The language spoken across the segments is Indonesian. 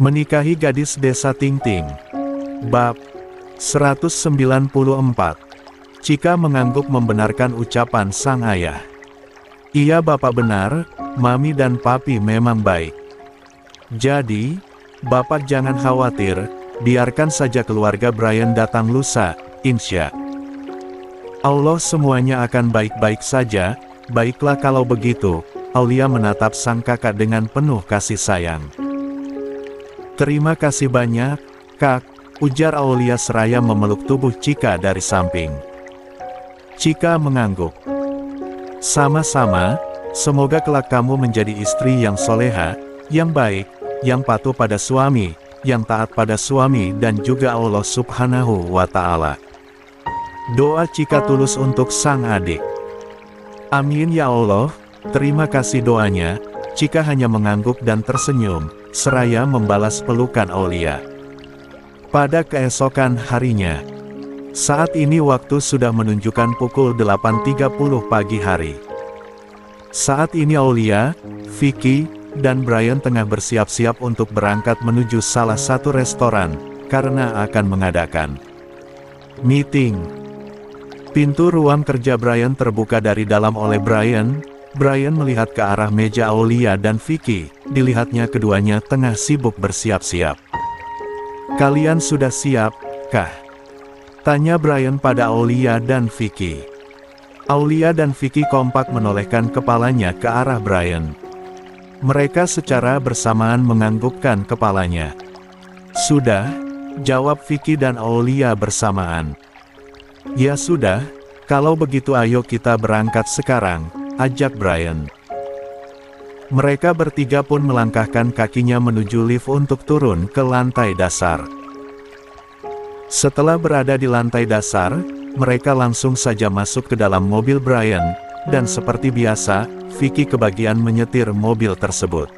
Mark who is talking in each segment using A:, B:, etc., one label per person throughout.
A: Menikahi gadis desa Tingting. Bab 194. Cika mengangguk membenarkan ucapan sang ayah. Iya bapak benar, mami dan papi memang baik. Jadi, bapak jangan khawatir, biarkan saja keluarga Brian datang lusa, insya Allah semuanya akan baik-baik saja. Baiklah kalau begitu. Aulia menatap sang kakak dengan penuh kasih sayang. Terima kasih banyak, Kak, ujar Aulia seraya memeluk tubuh Cika dari samping. Cika mengangguk. Sama-sama, semoga kelak kamu menjadi istri yang soleha, yang baik, yang patuh pada suami, yang taat pada suami dan juga Allah Subhanahu wa Ta'ala. Doa Cika tulus untuk sang adik. Amin ya Allah, terima kasih doanya. Cika hanya mengangguk dan tersenyum, seraya membalas pelukan Aulia. Pada keesokan harinya, saat ini waktu sudah menunjukkan pukul 8.30 pagi hari. Saat ini Aulia, Vicky, dan Brian tengah bersiap-siap untuk berangkat menuju salah satu restoran, karena akan mengadakan meeting. Pintu ruang kerja Brian terbuka dari dalam oleh Brian. Brian melihat ke arah meja Aulia dan Vicky, dilihatnya keduanya tengah sibuk bersiap-siap. Kalian sudah siap, kah? Tanya Brian pada Aulia dan Vicky. Aulia dan Vicky kompak menolehkan kepalanya ke arah Brian. Mereka secara bersamaan menganggukkan kepalanya. Sudah, jawab Vicky dan Aulia bersamaan. Ya sudah, kalau begitu ayo kita berangkat sekarang, ajak Brian. Mereka bertiga pun melangkahkan kakinya menuju lift untuk turun ke lantai dasar. Setelah berada di lantai dasar, mereka langsung saja masuk ke dalam mobil Brian, dan seperti biasa, Vicky kebagian menyetir mobil tersebut.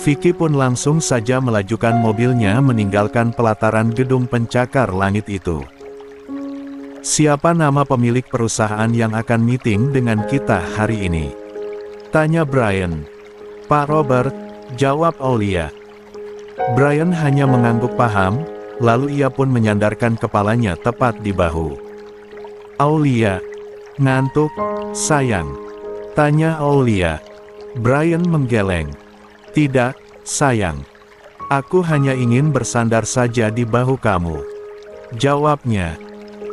A: Vicky pun langsung saja melajukan mobilnya meninggalkan pelataran gedung pencakar langit itu. Siapa nama pemilik perusahaan yang akan meeting dengan kita hari ini? Tanya Brian. Pak Robert, jawab Aulia. Brian hanya mengangguk paham, lalu ia pun menyandarkan kepalanya tepat di bahu Aulia. Ngantuk, sayang? Tanya Aulia. Brian menggeleng. Tidak, sayang. Aku hanya ingin bersandar saja di bahu kamu, jawabnya.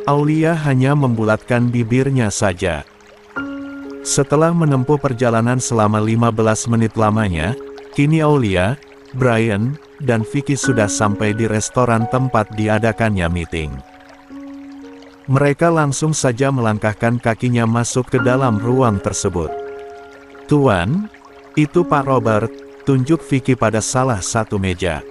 A: Aulia hanya membulatkan bibirnya saja. Setelah menempuh perjalanan selama 15 menit lamanya, kini Aulia, Brian, dan Vicky sudah sampai di restoran tempat diadakannya meeting. Mereka langsung saja melangkahkan kakinya masuk ke dalam ruang tersebut. Tuan, itu Pak Robert, tunjuk Vicky pada salah satu meja.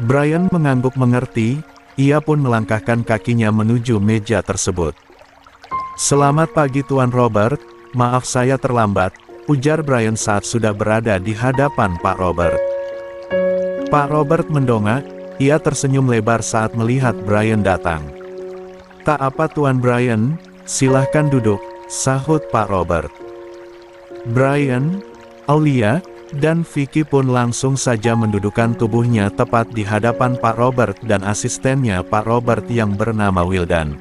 A: Brian mengangguk mengerti. Ia pun melangkahkan kakinya menuju meja tersebut. Selamat pagi Tuan Robert, maaf saya terlambat, ujar Brian saat sudah berada di hadapan Pak Robert. Pak Robert mendongak, ia tersenyum lebar saat melihat Brian datang. Tak apa Tuan Brian, silahkan duduk, sahut Pak Robert. Brian, Aulia, dan Vicky pun langsung saja mendudukan tubuhnya tepat di hadapan Pak Robert dan asistennya Pak Robert yang bernama Wildan.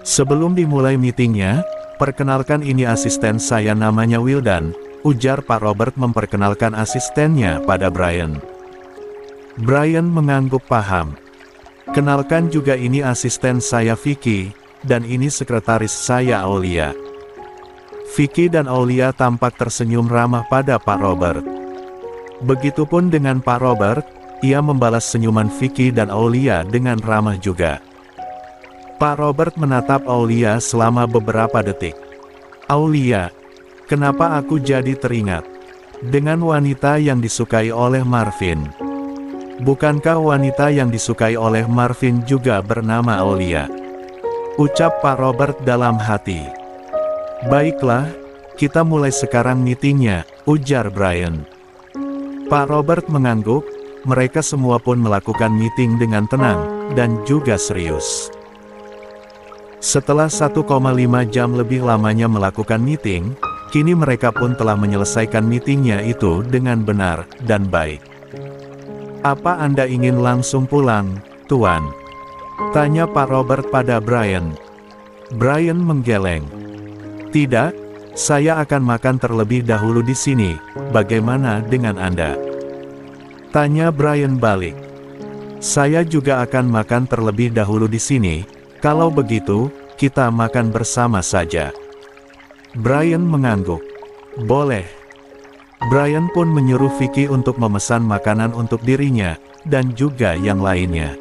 A: Sebelum dimulai meetingnya, perkenalkan ini asisten saya namanya Wildan, ujar Pak Robert memperkenalkan asistennya pada Brian. Brian mengangguk paham. Kenalkan juga ini asisten saya Vicky, dan ini sekretaris saya Aulia. Vicky dan Aulia tampak tersenyum ramah pada Pak Robert. Begitupun dengan Pak Robert, ia membalas senyuman Vicky dan Aulia dengan ramah juga. Pak Robert menatap Aulia selama beberapa detik. Aulia, kenapa aku jadi teringat dengan wanita yang disukai oleh Marvin? Bukankah wanita yang disukai oleh Marvin juga bernama Aulia? Ucap Pak Robert dalam hati. Baiklah, kita mulai sekarang meetingnya, ujar Brian. Pak Robert mengangguk, mereka semua pun melakukan meeting dengan tenang, dan juga serius. Setelah 1,5 jam lebih lamanya melakukan meeting, Kini mereka pun telah menyelesaikan meetingnya itu dengan benar dan baik. "Apa Anda ingin langsung pulang, Tuan?" tanya Pak Robert pada Brian. Brian menggeleng. "Tidak, saya akan makan terlebih dahulu di sini. Bagaimana dengan Anda?" tanya Brian balik. "Saya juga akan makan terlebih dahulu di sini. Kalau begitu, kita makan bersama saja." Brian mengangguk. "Boleh." Brian pun menyuruh Vicky untuk memesan makanan untuk dirinya, dan juga yang lainnya.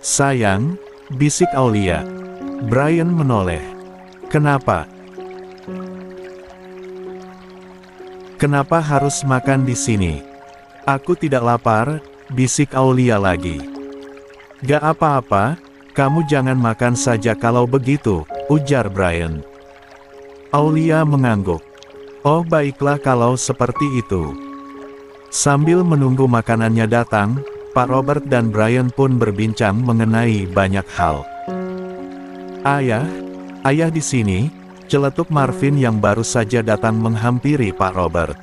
A: "Sayang," bisik Aulia. Brian menoleh. "Kenapa? Kenapa harus makan di sini?" "Aku tidak lapar," bisik Aulia lagi. "Gak apa-apa, kamu jangan makan saja kalau begitu," ujar Brian. Aulia mengangguk. "Oh baiklah kalau seperti itu." Sambil menunggu makanannya datang, Pak Robert dan Brian pun berbincang mengenai banyak hal. Ayah di sini," celetuk Marvin yang baru saja datang menghampiri Pak Robert.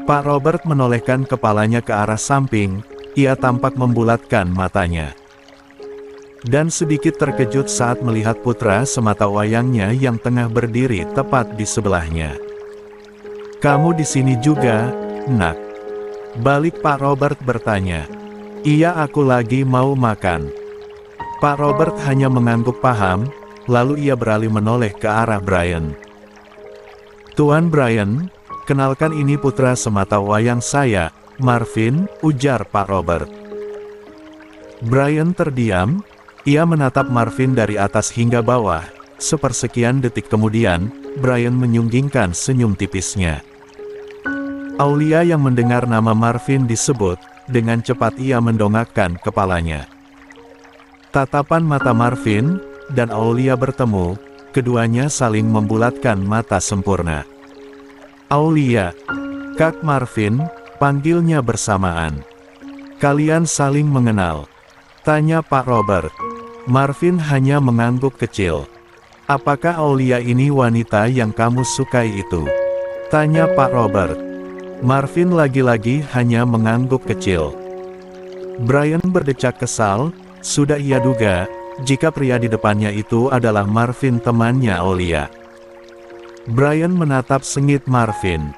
A: Pak Robert menolehkan kepalanya ke arah samping, ia tampak membulatkan matanya. Dan sedikit terkejut saat melihat putra sematawayangnya yang tengah berdiri tepat di sebelahnya. "Kamu di sini juga, Nak?" balik Pak Robert bertanya. "Iya, aku lagi mau makan." Pak Robert hanya mengangguk paham, lalu ia beralih menoleh ke arah Brian. "Tuan Brian, kenalkan ini putra sematawayang saya, Marvin," ujar Pak Robert. Brian terdiam. Ia menatap Marvin dari atas hingga bawah. Sepersekian detik kemudian, Brian menyunggingkan senyum tipisnya. Aulia yang mendengar nama Marvin disebut, dengan cepat ia mendongakkan kepalanya. Tatapan mata Marvin dan Aulia bertemu, keduanya saling membulatkan mata sempurna. "Aulia, Kak Marvin," panggilnya bersamaan. "Kalian saling mengenal?" tanya Pak Robert. Marvin hanya mengangguk kecil. "Apakah Aulia ini wanita yang kamu sukai itu?" tanya Pak Robert. Marvin lagi-lagi hanya mengangguk kecil. Brian berdecak kesal, sudah ia duga, jika pria di depannya itu adalah Marvin temannya Aulia. Brian menatap sengit Marvin.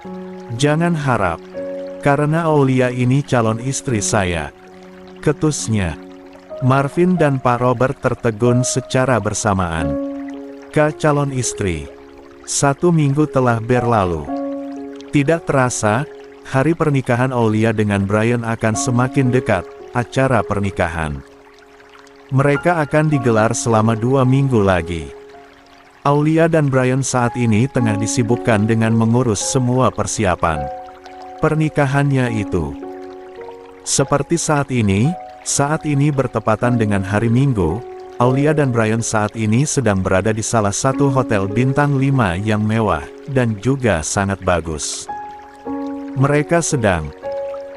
A: "Jangan harap, karena Aulia ini calon istri saya," ketusnya. Marvin dan Pak Robert tertegun secara bersamaan. Calon istri. 1 minggu telah berlalu. Tidak terasa, hari pernikahan Aulia dengan Brian akan semakin dekat. Acara pernikahan mereka akan digelar selama 2 minggu lagi. Aulia dan Brian saat ini tengah disibukkan dengan mengurus semua persiapan pernikahannya itu. Seperti saat ini bertepatan dengan hari Minggu, Aulia dan Brian saat ini sedang berada di salah satu hotel bintang 5 yang mewah, dan juga sangat bagus. Mereka sedang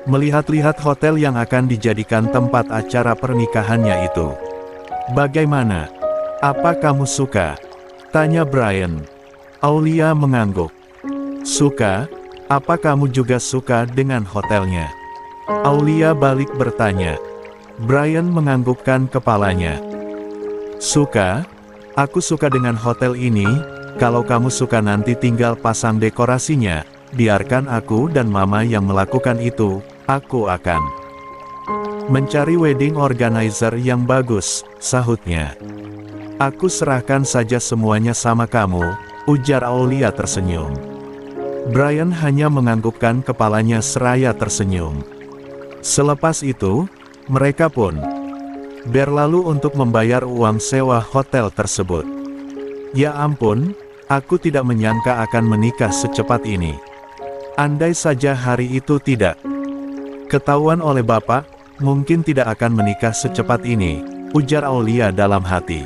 A: melihat-lihat hotel yang akan dijadikan tempat acara pernikahannya itu. "Bagaimana? Apa kamu suka?" tanya Brian. Aulia mengangguk. "Suka? Apa kamu juga suka dengan hotelnya?" Aulia balik bertanya. Brian menganggukkan kepalanya. "Suka? Aku suka dengan hotel ini. Kalau kamu suka nanti tinggal pasang dekorasinya. Biarkan aku dan Mama yang melakukan itu. Aku akan mencari wedding organizer yang bagus," sahutnya. "Aku serahkan saja semuanya sama kamu," ujar Aulia tersenyum. Brian hanya menganggukkan kepalanya seraya tersenyum. Selepas itu, mereka pun berlalu untuk membayar uang sewa hotel tersebut. "Ya ampun, aku tidak menyangka akan menikah secepat ini. Andai saja hari itu tidak ketahuan oleh Bapak, mungkin tidak akan menikah secepat ini," ujar Aulia dalam hati.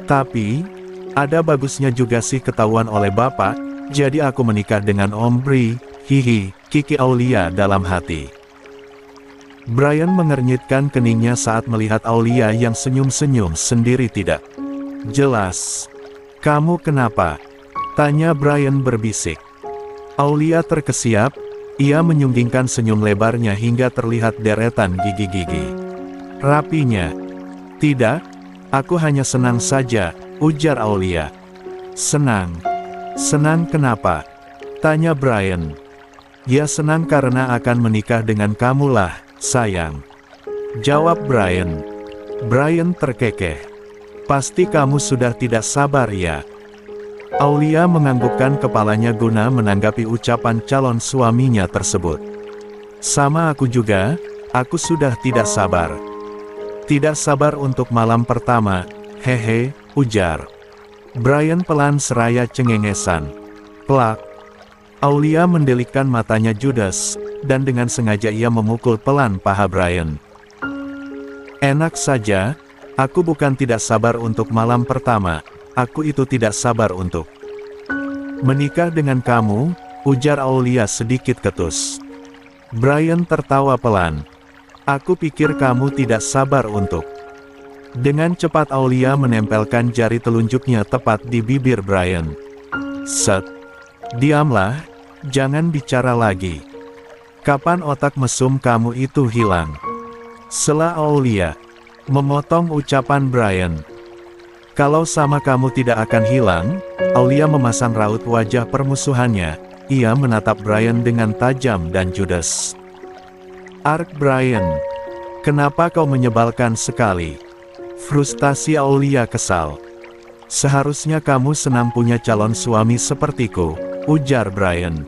A: "Tapi, ada bagusnya juga sih ketahuan oleh Bapak, jadi aku menikah dengan Om Bri, hihi," kiki Aulia dalam hati. Brian mengernyitkan keningnya saat melihat Aulia yang senyum-senyum sendiri tidak jelas. "Kamu kenapa?" Tanya Brian berbisik. Aulia terkesiap, ia menyunggingkan senyum lebarnya hingga terlihat deretan gigi-gigi rapinya. Tidak, aku hanya senang saja, ujar Aulia. Senang? Senang kenapa? Tanya Brian. Ya senang karena akan menikah dengan kamu lah, sayang. Jawab Brian. Brian terkekeh. Pasti kamu sudah tidak sabar ya? Aulia menganggukkan kepalanya guna menanggapi ucapan calon suaminya tersebut. Sama aku juga, aku sudah tidak sabar. Tidak sabar untuk malam pertama, hehe, ujar Brian pelan seraya cengengesan. Plak. Aulia mendelikkan matanya judes, dan dengan sengaja ia memukul pelan paha Brian. Enak saja, aku bukan tidak sabar untuk malam pertama, aku itu tidak sabar untuk menikah dengan kamu, ujar Aulia sedikit ketus. Brian tertawa pelan. Aku pikir kamu tidak sabar untuk. Dengan cepat Aulia menempelkan jari telunjuknya tepat di bibir Brian. Set. Diamlah, jangan bicara lagi. Kapan otak mesum kamu itu hilang? Sela Aulia. Memotong ucapan Brian. Kalau sama kamu tidak akan hilang, Aulia memasang raut wajah permusuhannya. Ia menatap Brian dengan tajam dan judes. Ark Brian, kenapa kau menyebalkan sekali? Frustasi Aulia kesal. Seharusnya kamu senang punya calon suami sepertiku, ujar Brian.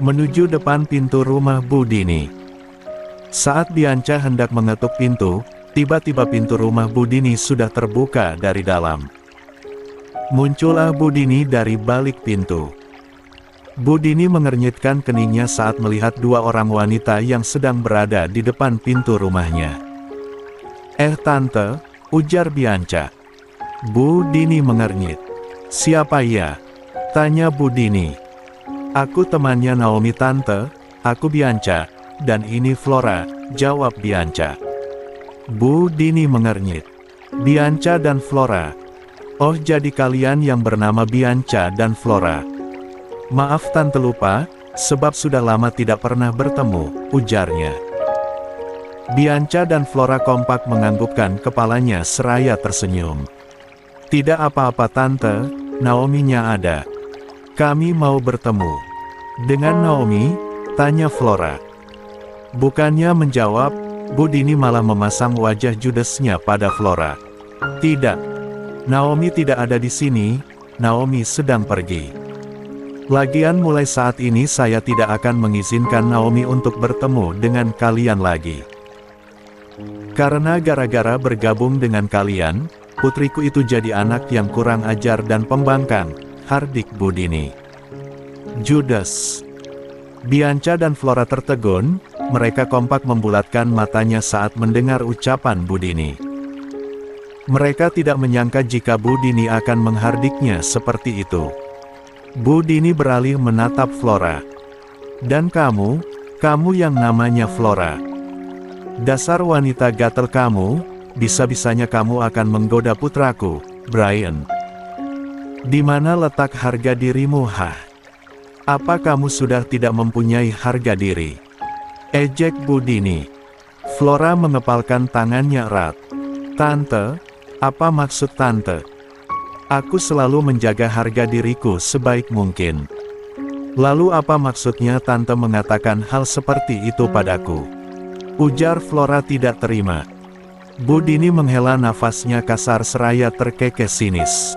A: Menuju depan pintu rumah Bu Dini. Saat Bianca hendak mengetuk pintu, tiba-tiba pintu rumah Bu Dini sudah terbuka dari dalam. Muncullah Bu Dini dari balik pintu. Bu Dini mengernyitkan keningnya saat melihat dua orang wanita yang sedang berada di depan pintu rumahnya. Tante, ujar Bianca. Bu Dini mengernyit. Siapa ya? Tanya Bu Dini. Aku temannya Naomi tante, aku Bianca, dan ini Flora, jawab Bianca. Bu Dini mengernyit. Bianca dan Flora. Oh jadi kalian yang bernama Bianca dan Flora. Maaf tante lupa, sebab sudah lama tidak pernah bertemu, ujarnya. Bianca dan Flora kompak menganggukkan kepalanya seraya tersenyum. Tidak apa-apa tante, Naomi-nya ada. Kami mau bertemu. Dengan Naomi? Tanya Flora. Bukannya menjawab, Bu Dini malah memasang wajah judesnya pada Flora. Tidak. Naomi tidak ada di sini, Naomi sedang pergi. Lagian mulai saat ini saya tidak akan mengizinkan Naomi untuk bertemu dengan kalian lagi. Karena gara-gara bergabung dengan kalian, putriku itu jadi anak yang kurang ajar dan pembangkang, hardik Bu Dini. Judes. Bianca dan Flora tertegun, mereka kompak membulatkan matanya saat mendengar ucapan Bu Dini. Mereka tidak menyangka jika Bu Dini akan menghardiknya seperti itu. Bu Dini beralih menatap Flora. Dan kamu yang namanya Flora. Dasar wanita gatel kamu, bisa-bisanya kamu akan menggoda putraku, Brian. Di mana letak harga dirimu, hah? Apa kamu sudah tidak mempunyai harga diri? Ejek Bu Dini. Flora mengepalkan tangannya erat. Tante, apa maksud tante? Aku selalu menjaga harga diriku sebaik mungkin. Lalu apa maksudnya tante mengatakan hal seperti itu padaku? Ujar Flora tidak terima. Bu Dini menghela nafasnya kasar seraya terkekeh sinis.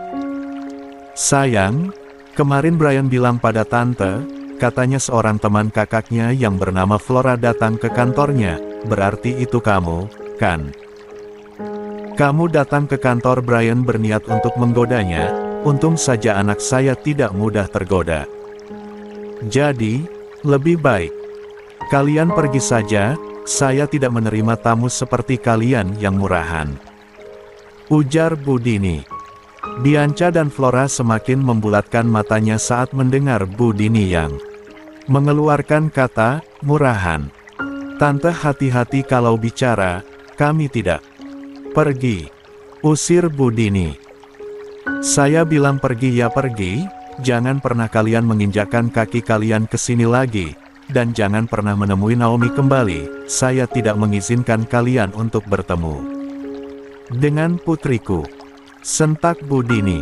A: Sayang, kemarin Brian bilang pada tante, katanya seorang teman kakaknya yang bernama Flora datang ke kantornya, berarti itu kamu, kan? Kamu datang ke kantor Brian berniat untuk menggodanya, untung saja anak saya tidak mudah tergoda. Jadi, lebih baik kalian pergi saja, saya tidak menerima tamu seperti kalian yang murahan. Ujar Bu Dini. Bianca dan Flora semakin membulatkan matanya saat mendengar Bu Dini yang mengeluarkan kata, murahan. Tante hati-hati kalau bicara, kami tidak. Pergi. Usir Bu Dini. Saya bilang pergi ya pergi, jangan pernah kalian menginjakkan kaki kalian ke sini lagi, dan jangan pernah menemui Naomi kembali, saya tidak mengizinkan kalian untuk bertemu dengan putriku, sentak Bu Dini.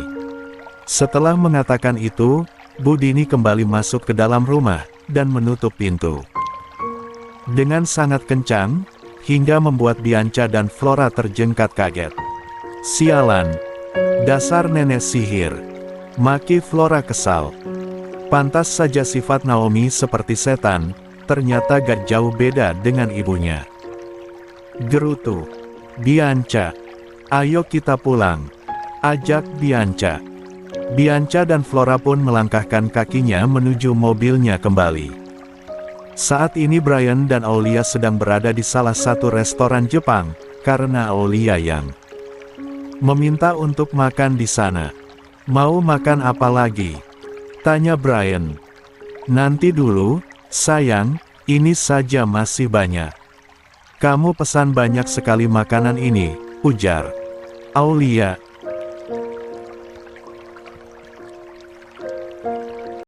A: Setelah mengatakan itu, Bu Dini kembali masuk ke dalam rumah, dan menutup pintu dengan sangat kencang, hingga membuat Bianca dan Flora terjengkat kaget. Sialan, dasar nenek sihir, maki Flora kesal. Pantas saja sifat Naomi seperti setan, ternyata gak jauh beda dengan ibunya. Gerutu, Bianca, ayo kita pulang, ajak Bianca. Bianca dan Flora pun melangkahkan kakinya menuju mobilnya kembali. Saat ini Brian dan Aulia sedang berada di salah satu restoran Jepang, karena Aulia yang meminta untuk makan di sana. Mau makan apa lagi? Tanya Brian. Nanti dulu, sayang, ini saja masih banyak. Kamu pesan banyak sekali makanan ini, ujar Aulia.